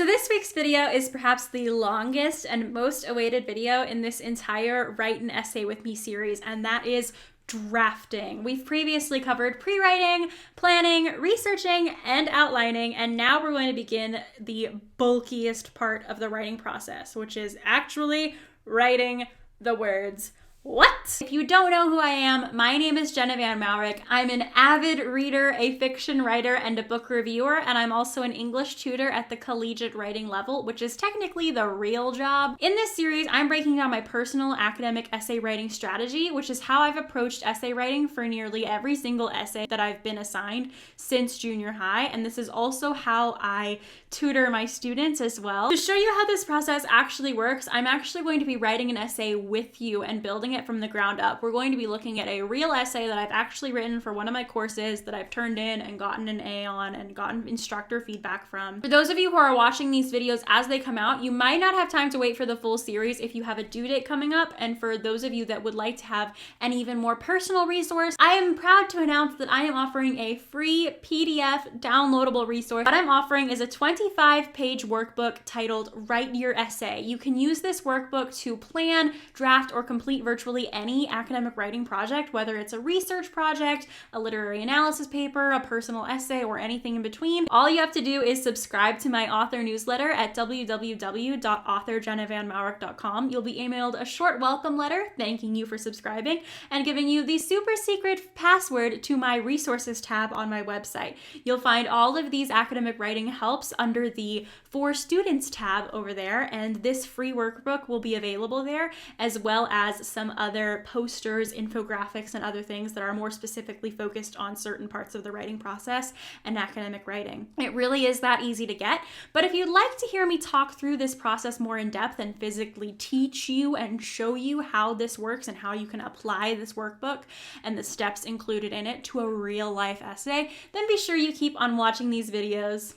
So this week's video is perhaps the longest and most awaited video in this entire Write an Essay with Me series, and that is drafting. We've previously covered pre-writing, planning, researching, and outlining, and now we're going to begin the bulkiest part of the writing process, which is actually writing the words. What? If you don't know who I am, my name is Jenna Van Mourik. I'm an avid reader, a fiction writer, and a book reviewer, and I'm also an English tutor at the collegiate writing level, which is technically the real job. In this series, I'm breaking down my personal academic essay writing strategy, which is how I've approached essay writing for nearly every single essay that I've been assigned since junior high, and this is also how I tutor my students as well. To show you how this process actually works, I'm actually going to be writing an essay with you and building it from the ground up. We're going to be looking at a real essay that I've actually written for one of my courses that I've turned in and gotten an A on and gotten instructor feedback from. For those of you who are watching these videos as they come out, you might not have time to wait for the full series if you have a due date coming up, and for those of you that would like to have an even more personal resource, I am proud to announce that I am offering a free PDF downloadable resource. What I'm offering is a 25-page workbook titled Write Your Essay. You can use this workbook to plan, draft, or complete virtually any academic writing project, whether it's a research project, a literary analysis paper, a personal essay, or anything in between. All you have to do is subscribe to my author newsletter at www.authorjennavanmourik.com. You'll be emailed a short welcome letter thanking you for subscribing and giving you the super secret password to my resources tab on my website. You'll find all of these academic writing helps under the For Students tab over there, and this free workbook will be available there, as well as some other posters, infographics, and other things that are more specifically focused on certain parts of the writing process and academic writing. It really is that easy to get, but if you'd like to hear me talk through this process more in depth and physically teach you and show you how this works and how you can apply this workbook and the steps included in it to a real life essay, then be sure you keep on watching these videos.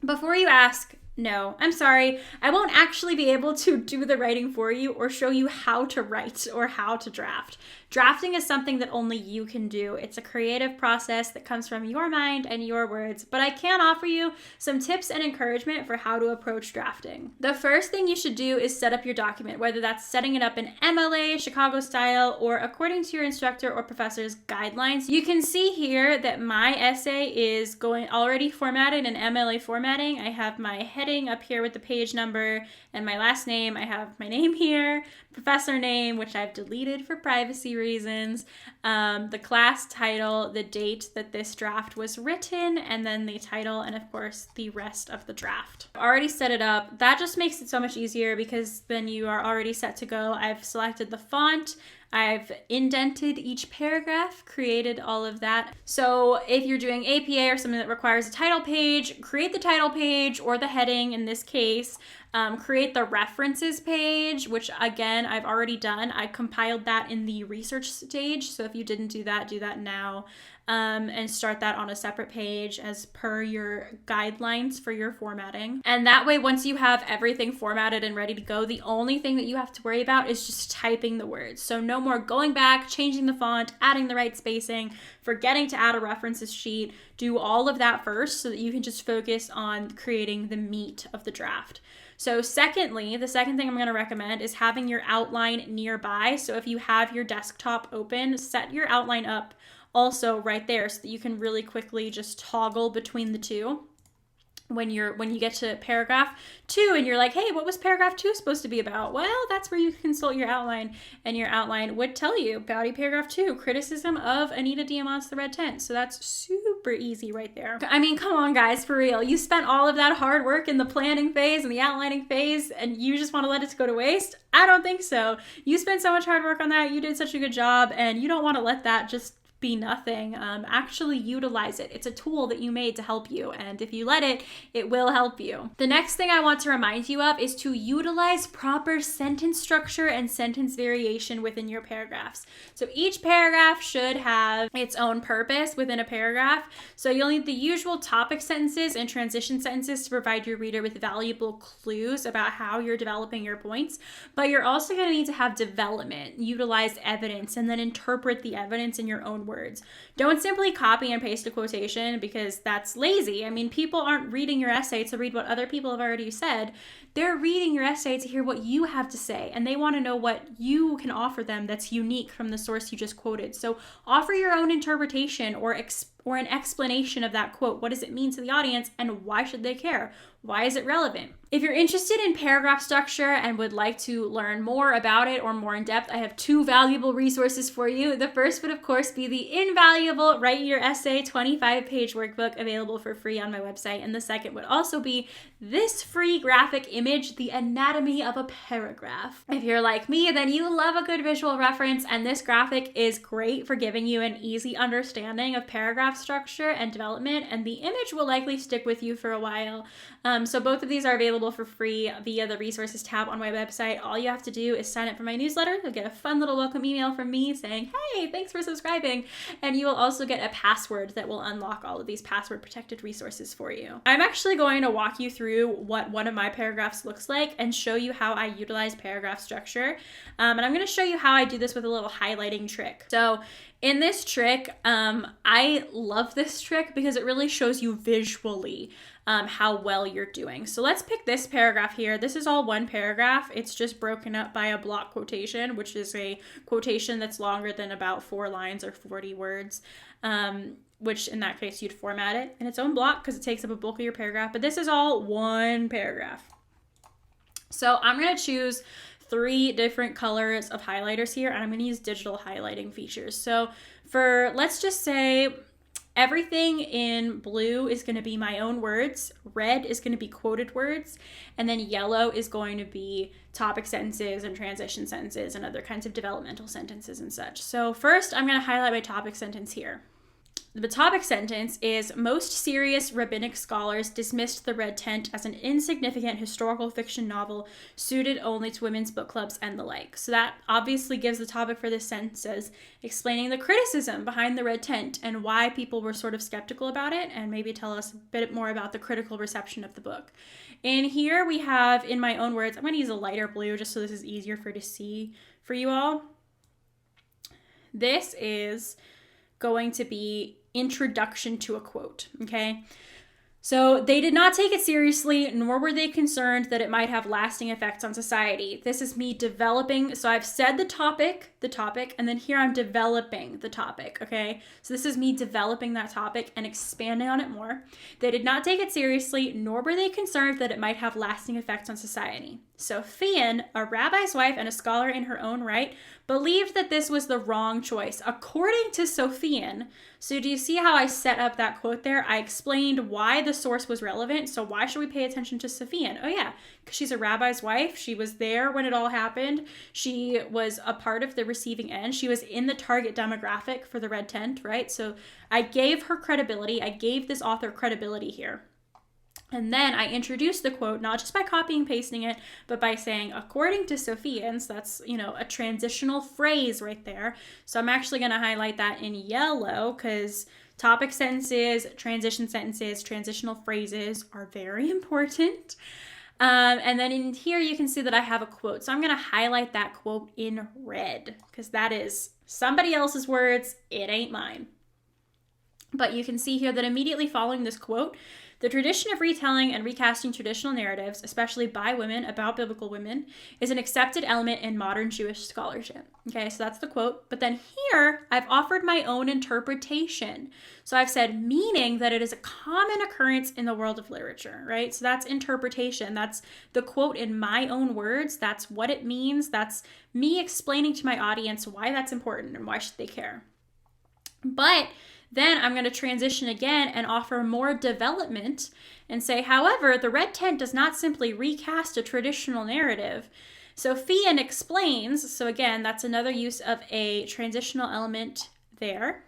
Before you ask, no, I'm sorry, I won't actually be able to do the writing for you or show you how to write or how to draft. Drafting is something that only you can do. It's a creative process that comes from your mind and your words, but I can offer you some tips and encouragement for how to approach drafting. The first thing you should do is set up your document, whether that's setting it up in MLA, Chicago style, or according to your instructor or professor's guidelines. You can see here that my essay is already formatted in MLA formatting. I have my heading up here with the page number and my last name. I have my name here, professor name, which I've deleted for privacy reasons, the class title, the date that this draft was written, and then the title, and of course the rest of the draft. I've already set it up. That just makes it so much easier because then you are already set to go. I've selected the font, I've indented each paragraph, created all of that. So if you're doing APA or something that requires a title page, create the title page or the heading in this case. Create the references page, which again, I've already done. I compiled that in the research stage. So if you didn't do that now. And start that on a separate page as per your guidelines for your formatting. And that way, once you have everything formatted and ready to go, the only thing that you have to worry about is just typing the words. So no more going back, changing the font, adding the right spacing, forgetting to add a references sheet. Do all of that first so that you can just focus on creating the meat of the draft. So secondly, the second thing I'm going to recommend is having your outline nearby. So if you have your desktop open, set your outline up also right there so that you can really quickly just toggle between the two. When you get to paragraph 2 and you're like, hey, what was paragraph 2 supposed to be about? Well, that's where you consult your outline, and your outline would tell you body paragraph 2, criticism of Anita Diamant's The Red Tent. So that's super easy right there. I mean, come on guys, for real. You spent all of that hard work in the planning phase and the outlining phase and you just want to let it go to waste? I don't think so. You spent so much hard work on that. You did such a good job and you don't want to let that just be nothing. Actually utilize it. It's a tool that you made to help you, and if you let it, it will help you. The next thing I want to remind you of is to utilize proper sentence structure and sentence variation within your paragraphs. So each paragraph should have its own purpose within a paragraph. So you'll need the usual topic sentences and transition sentences to provide your reader with valuable clues about how you're developing your points, but you're also going to need to have development, utilize evidence, and then interpret the evidence in your own words. Don't simply copy and paste a quotation because that's lazy. I mean, people aren't reading your essay to read what other people have already said. They're reading your essay to hear what you have to say, and they want to know what you can offer them that's unique from the source you just quoted. So offer your own interpretation or an explanation of that quote. What does it mean to the audience, and why should they care? Why is it relevant? If you're interested in paragraph structure and would like to learn more about it or more in depth, I have 2 valuable resources for you. The first would, of course, be the invaluable Write Your Essay 25-page workbook available for free on my website. And the second would also be this free graphic image, The Anatomy of a Paragraph. If you're like me, then you love a good visual reference, and this graphic is great for giving you an easy understanding of paragraph structure and development, and the image will likely stick with you for a while. So both of these are available for free via the resources tab on my website. All you have to do is sign up for my newsletter. You'll get a fun little welcome email from me saying, hey, thanks for subscribing. And you will also get a password that will unlock all of these password protected resources for you. I'm actually going to walk you through what one of my paragraphs looks like and show you how I utilize paragraph structure. And I'm going to show you how I do this with a little highlighting trick. So in this trick, I love this trick because it really shows you visually how well you're doing. So let's pick this paragraph here. This is all one paragraph. It's just broken up by a block quotation, which is a quotation that's longer than about 4 lines or 40 words, which in that case you'd format it in its own block because it takes up a bulk of your paragraph. But this is all one paragraph. So I'm going to choose 3 different colors of highlighters here, and I'm going to use digital highlighting features. So for, let's just say, everything in blue is going to be my own words, red is going to be quoted words, and then yellow is going to be topic sentences and transition sentences and other kinds of developmental sentences and such. So first, I'm going to highlight my topic sentence here. The topic sentence is, most serious rabbinic scholars dismissed The Red Tent as an insignificant historical fiction novel suited only to women's book clubs and the like. So that obviously gives the topic for this sentence as explaining the criticism behind The Red Tent and why people were sort of skeptical about it, and maybe tell us a bit more about the critical reception of the book. In here we have, in my own words, I'm going to use a lighter blue just so this is easier to see for you all. This is going to be introduction to a quote, okay? So they did not take it seriously, nor were they concerned that it might have lasting effects on society. This is me developing. So I've said the topic, and then here I'm developing the topic, okay? So this is me developing that topic and expanding on it more. They did not take it seriously, nor were they concerned that it might have lasting effects on society. Sophian, a rabbi's wife and a scholar in her own right, believed that this was the wrong choice. According to Sophian, so do you see how I set up that quote there? I explained why the source was relevant. So why should we pay attention to Sophian? Oh yeah, because she's a rabbi's wife. She was there when it all happened. She was a part of the receiving end. She was in the target demographic for The Red Tent, right? So I gave her credibility. I gave this author credibility here. And then I introduced the quote, not just by copying and pasting it, but by saying, according to Sophian, so that's, a transitional phrase right there. So I'm actually going to highlight that in yellow because topic sentences, transitional phrases are very important. And then in here, you can see that I have a quote. So I'm going to highlight that quote in red because that is somebody else's words. It ain't mine. But you can see here that immediately following this quote, the tradition of retelling and recasting traditional narratives, especially by women about biblical women, is an accepted element in modern Jewish scholarship. Okay, so that's the quote. But then here, I've offered my own interpretation. So I've said, meaning that it is a common occurrence in the world of literature, right? So that's interpretation. That's the quote in my own words. That's what it means. That's me explaining to my audience why that's important and why should they care. But then I'm going to transition again and offer more development and say, however, The Red Tent does not simply recast a traditional narrative. Sophian explains, so again, that's another use of a transitional element there.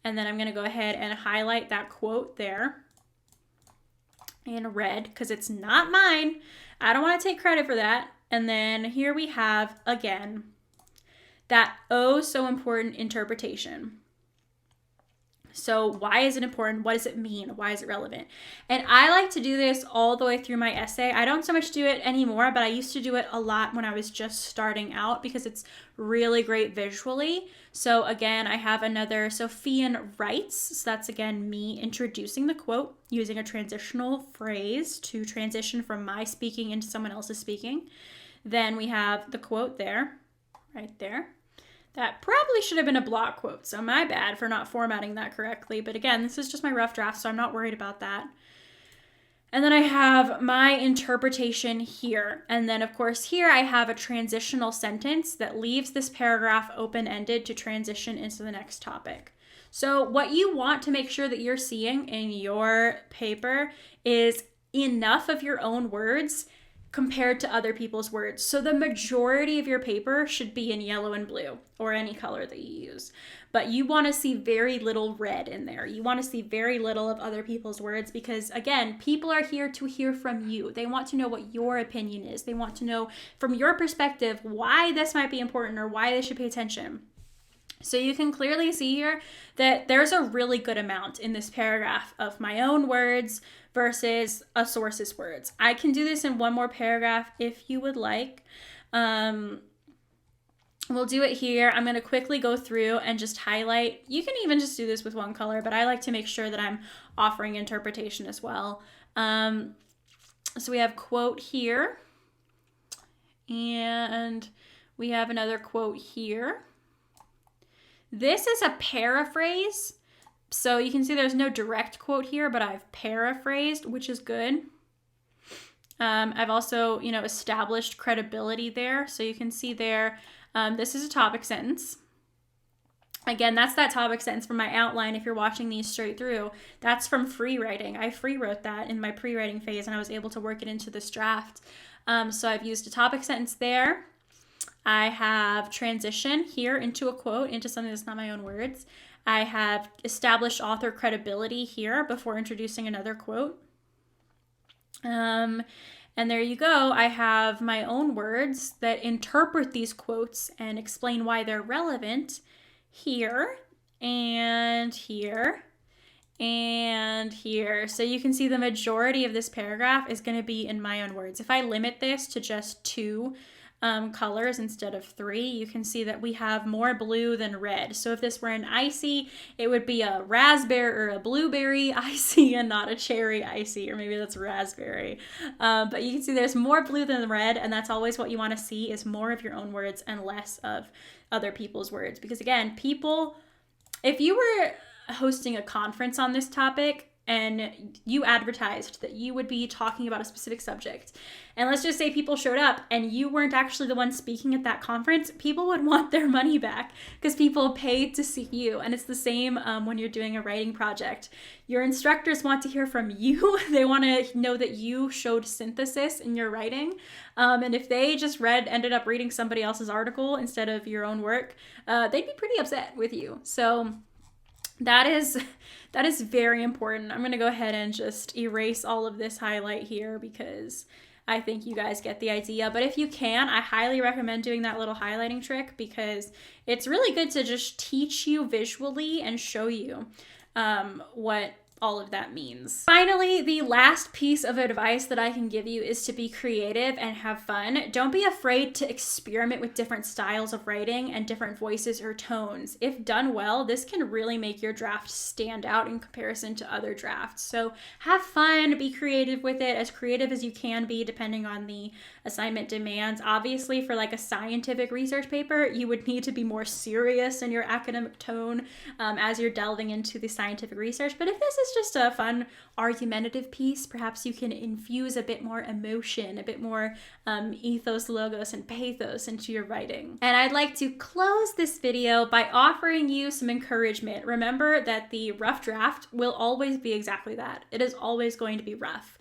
And then I'm going to go ahead and highlight that quote there in red because it's not mine. I don't want to take credit for that. And then here we have, again, that oh so important interpretation. So why is it important? What does it mean? Why is it relevant? And I like to do this all the way through my essay. I don't so much do it anymore, but I used to do it a lot when I was just starting out because it's really great visually. So again, I have another Sophian writes. So that's again me introducing the quote using a transitional phrase to transition from my speaking into someone else's speaking. Then we have the quote there, right there. That probably should have been a block quote, so my bad for not formatting that correctly. But again, this is just my rough draft, so I'm not worried about that. And then I have my interpretation here. And then, of course, here I have a transitional sentence that leaves this paragraph open-ended to transition into the next topic. So what you want to make sure that you're seeing in your paper is enough of your own words compared to other people's words. So the majority of your paper should be in yellow and blue or any color that you use. But you want to see very little red in there. You want to see very little of other people's words because, again, people are here to hear from you. They want to know what your opinion is. They want to know from your perspective why this might be important or why they should pay attention. So you can clearly see here that there's a really good amount in this paragraph of my own words versus a source's words. I can do this in one more paragraph if you would like. We'll do it here. I'm going to quickly go through and just highlight. You can even just do this with one color, but I like to make sure that I'm offering interpretation as well. So we have quote here, and we have another quote here. This is a paraphrase. So you can see there's no direct quote here, but I've paraphrased, which is good. I've also, established credibility there. So you can see there, this is a topic sentence. Again, that's that topic sentence from my outline. If you're watching these straight through, that's from free writing. I free wrote that in my pre-writing phase, and I was able to work it into this draft. So I've used a topic sentence there. I have transition here into a quote, into something that's not my own words. I have established author credibility here before introducing another quote. And there you go. I have my own words that interpret these quotes and explain why they're relevant here and here and here. So you can see the majority of this paragraph is going to be in my own words. If I limit this to just 2 colors instead of 3, you can see that we have more blue than red. So if this were an icy, it would be a raspberry or a blueberry icy and not a cherry icy, or maybe that's raspberry. But you can see there's more blue than red, and that's always what you want to see, is more of your own words and less of other people's words. Because again, people, if you were hosting a conference on this topic and you advertised that you would be talking about a specific subject, and let's just say people showed up and you weren't actually the one speaking at that conference, people would want their money back because people paid to see you. And it's the same when you're doing a writing project. Your instructors want to hear from you. They want to know that you showed synthesis in your writing. And if they just ended up reading somebody else's article instead of your own work, they'd be pretty upset with you. So that is very important. I'm going to go ahead and just erase all of this highlight here because I think you guys get the idea. But if you can, I highly recommend doing that little highlighting trick because it's really good to just teach you visually and show you what all of that means. Finally, the last piece of advice that I can give you is to be creative and have fun. Don't be afraid to experiment with different styles of writing and different voices or tones. If done well, this can really make your draft stand out in comparison to other drafts. So have fun, be creative with it, as creative as you can be depending on the assignment demands. Obviously, for like a scientific research paper, you would need to be more serious in your academic tone as you're delving into the scientific research. But if this is just a fun argumentative piece, perhaps you can infuse a bit more emotion, a bit more ethos, logos, and pathos into your writing. And I'd like to close this video by offering you some encouragement. Remember that the rough draft will always be exactly that. It is always going to be rough.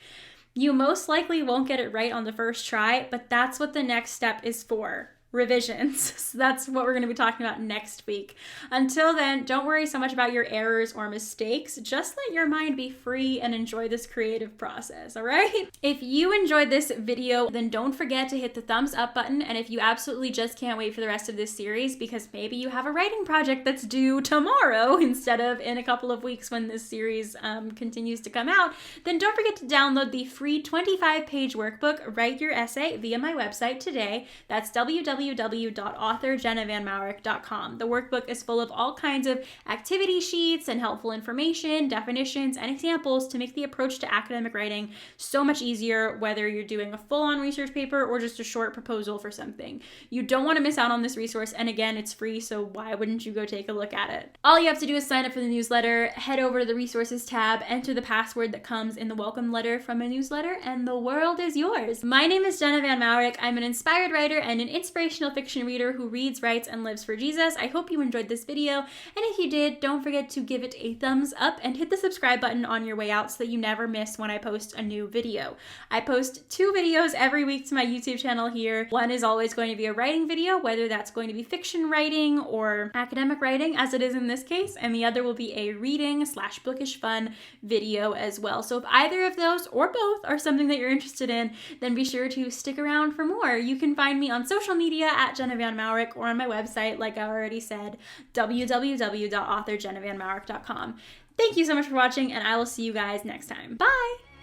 You most likely won't get it right on the first try, but that's what the next step is for. revisions. So that's what we're going to be talking about next week. Until then, don't worry so much about your errors or mistakes. Just let your mind be free and enjoy this creative process, all right? If you enjoyed this video, then don't forget to hit the thumbs up button. And if you absolutely just can't wait for the rest of this series because maybe you have a writing project that's due tomorrow instead of in a couple of weeks when this series continues to come out, then don't forget to download the free 25-page workbook, Write Your Essay, via my website today. That's www.authorjennavanmourik.com. The workbook is full of all kinds of activity sheets and helpful information, definitions, and examples to make the approach to academic writing so much easier, whether you're doing a full-on research paper or just a short proposal for something. You don't want to miss out on this resource, and again, it's free, so why wouldn't you go take a look at it? All you have to do is sign up for the newsletter, head over to the resources tab, enter the password that comes in the welcome letter from a newsletter, and the world is yours. My name is Jenna Van Mourik. I'm an inspired writer and an inspirational fiction reader who reads, writes, and lives for Jesus. I hope you enjoyed this video, and if you did, don't forget to give it a thumbs up and hit the subscribe button on your way out so that you never miss when I post a new video. I post 2 videos every week to my YouTube channel here. One is always going to be a writing video, whether that's going to be fiction writing or academic writing, as it is in this case, and the other will be a reading/bookish fun video as well. So if either of those or both are something that you're interested in, then be sure to stick around for more. You can find me on social media at Jenna Van Mourik or on my website, like I already said, www.authorjennavanmourik.com. Thank you so much for watching, and I will see you guys next time. Bye!